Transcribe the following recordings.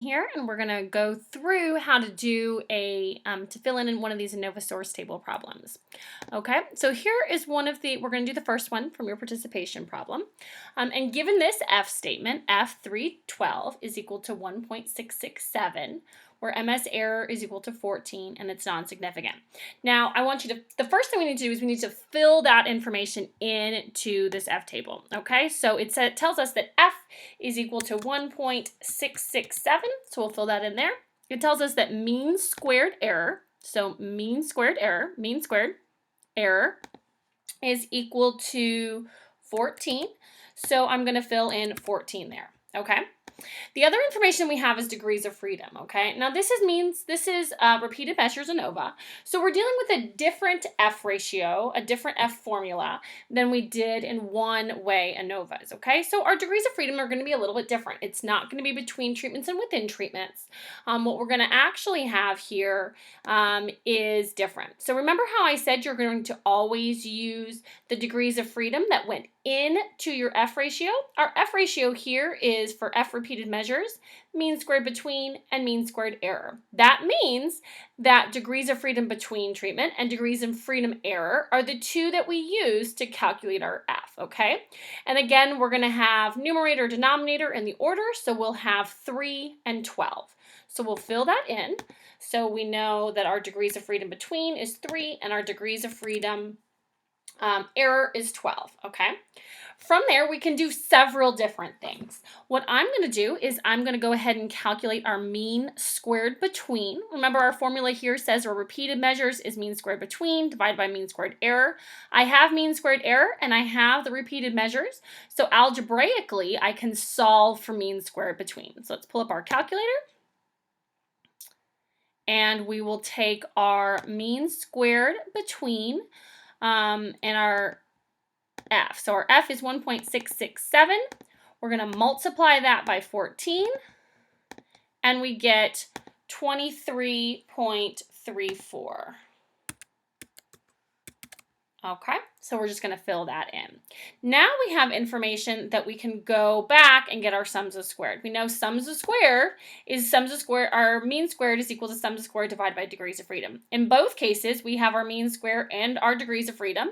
here, and we're going to go through how to do to fill in one of these ANOVA source table problems. Okay, so here is we're going to do the first one from your participation problem. And given this F statement, F312 is equal to 1.667, where MS error is equal to 14 and it's non-significant. Now, the first thing we need to do is we need to fill that information into this F table, okay? So it tells us that F is equal to 1.667, so we'll fill that in there. It tells us that mean squared error is equal to 14, so I'm going to fill in 14 there, okay? The other information we have is degrees of freedom, okay? Now this is repeated measures ANOVA, so we're dealing with a different F ratio, a different F formula than we did in one-way ANOVAs, okay? So our degrees of freedom are going to be a little bit different. It's not going to be between treatments and within treatments. What we're going to actually have here is different. So remember how I said you're going to always use the degrees of freedom that went into your F ratio? Our F ratio here is for F repeated measures, mean squared between, and mean squared error. That means that degrees of freedom between treatment and degrees of freedom error are the two that we use to calculate our F, okay? And again, we're going to have numerator, denominator in the order, so we'll have 3 and 12. So we'll fill that in. So we know that our degrees of freedom between is 3 and our degrees of freedom error is 12, okay? From there, we can do several different things. What I'm going to do is I'm going to go ahead and calculate our mean squared between. Remember, our formula here says our repeated measures is mean squared between divided by mean squared error. I have mean squared error and I have the repeated measures. So algebraically, I can solve for mean squared between. So let's pull up our calculator. And we will take our mean squared between and our F. So our F is 1.667. We're going to multiply that by 14, and we get 23.34. Okay, so we're just going to fill that in. Now we have information that we can go back and get our sums of squared. We know our mean squared is equal to sums of squared divided by degrees of freedom. In both cases, we have our mean square and our degrees of freedom,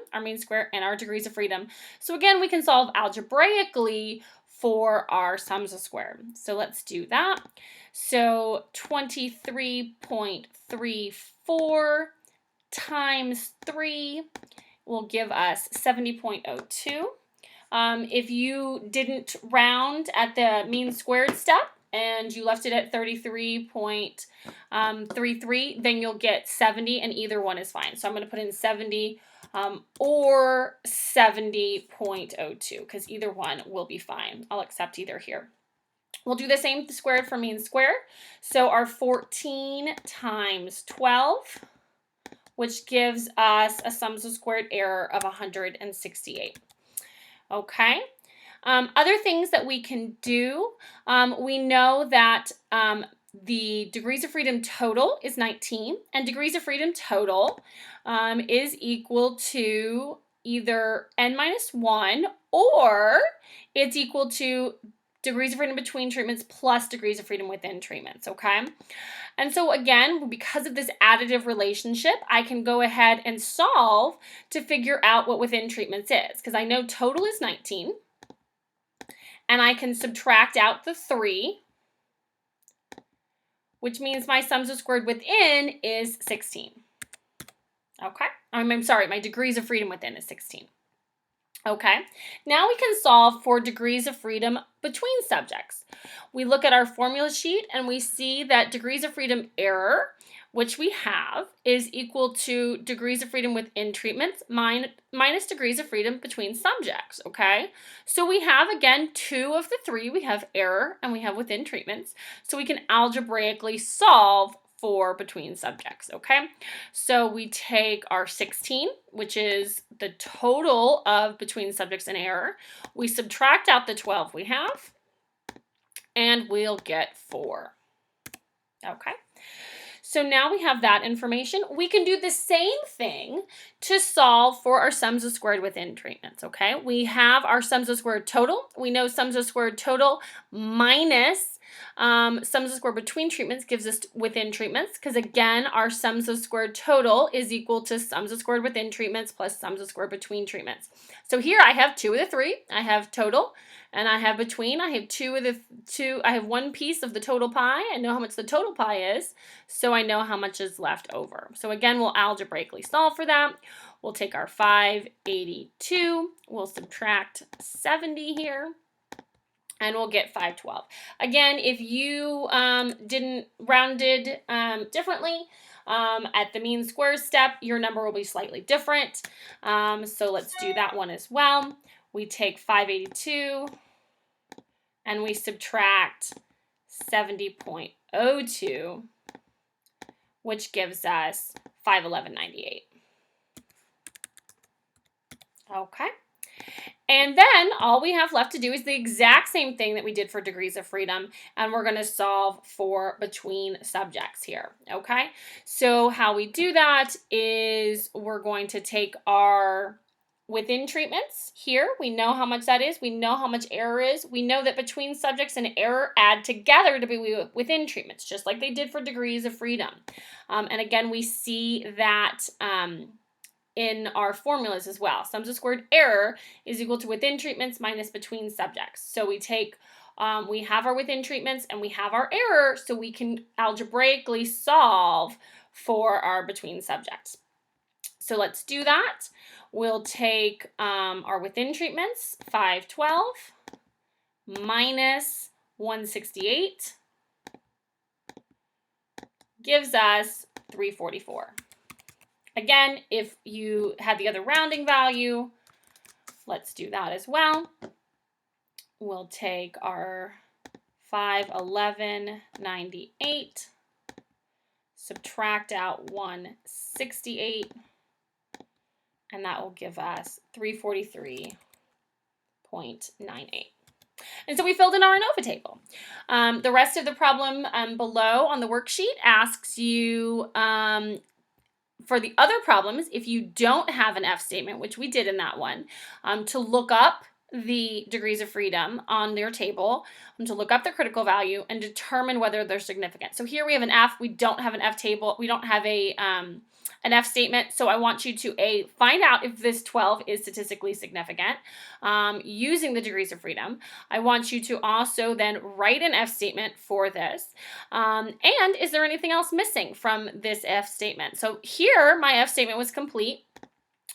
So again, we can solve algebraically for our sums of squared. So let's do that. So 23.34 times 3 will give us 70.02. If you didn't round at the mean squared step and you left it at 33.33, then you'll get 70, and either one is fine. So I'm going to put in 70 or 70.02 because either one will be fine. I'll accept either here. We'll do the same squared for mean square. So our 14 times 12, which gives us a sums of squared error of 168. Okay. Other things that we can do, we know that the degrees of freedom total is 19, and degrees of freedom total is equal to either n minus 1, or it's equal to degrees of freedom between treatments plus degrees of freedom within treatments, okay? And so again, because of this additive relationship, I can go ahead and solve to figure out what within treatments is, because I know total is 19, and I can subtract out the 3, which means my sums of squared within is 16. Okay? I'm sorry, my degrees of freedom within is 16. Okay, now we can solve for degrees of freedom between subjects. We look at our formula sheet and we see that degrees of freedom error, which we have, is equal to degrees of freedom within treatments minus degrees of freedom between subjects, okay? So we have, again, 2 of the 3. We have error and we have within treatments. So we can algebraically solve for between subjects, okay? So we take our 16, which is the total of between subjects and error. We subtract out the 12 we have, and we'll get 4. Okay? So now we have that information. We can do the same thing to solve for our sums of squared within treatments, okay? We have our sums of squared total. We know sums of squared total minus Sums of square between treatments gives us within treatments, because again, our sums of squared total is equal to sums of squared within treatments plus sums of squared between treatments. So here I have 2 of the 3. I have total, and I have between. I have 2 of the 2. I have one piece of the total pie. I know how much the total pie is, so I know how much is left over. So again, we'll algebraically solve for that. We'll take our 582. We'll subtract 70 here, and we'll get 512. Again, if you didn't rounded differently at the mean squares step, your number will be slightly different. So let's do that one as well. We take 582 and we subtract 70.02, which gives us 511.98. Okay. And then all we have left to do is the exact same thing that we did for degrees of freedom, and we're going to solve for between subjects here, okay? So how we do that is we're going to take our within treatments here. We know how much that is. We know how much error is. We know that between subjects and error add together to be within treatments, just like they did for degrees of freedom. And again, we see that in our formulas as well. Sums of squared error is equal to within treatments minus between subjects. So we take, we have our within treatments and we have our error, so we can algebraically solve for our between subjects. So let's do that. We'll take our within treatments, 512 minus 168 gives us 344. Again, if you had the other rounding value, let's do that as well. We'll take our 511.98, subtract out 168, and that will give us 343.98. And so we filled in our ANOVA table. The rest of the problem below on the worksheet asks you for the other problems, if you don't have an F statement, which we did in that one, to look up the degrees of freedom on their table, to look up the critical value and determine whether they're significant. So here we have an F. We don't have an F table. We don't have an F statement. So I want you to find out if this 12 is statistically significant using the degrees of freedom. I want you to also then write an F statement for this. And is there anything else missing from this F statement? So here my F statement was complete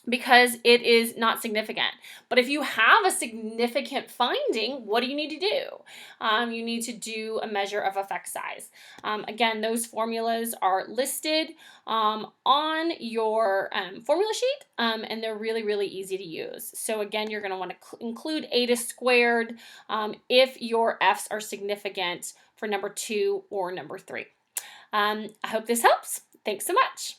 because it is not significant. But if you have a significant finding, what do you need to do? You need to do a measure of effect size. Again, those formulas are listed on your formula sheet, and they're really, really easy to use. So again, you're going to want to include eta squared if your F's are significant for number 2 or number 3. I hope this helps. Thanks so much.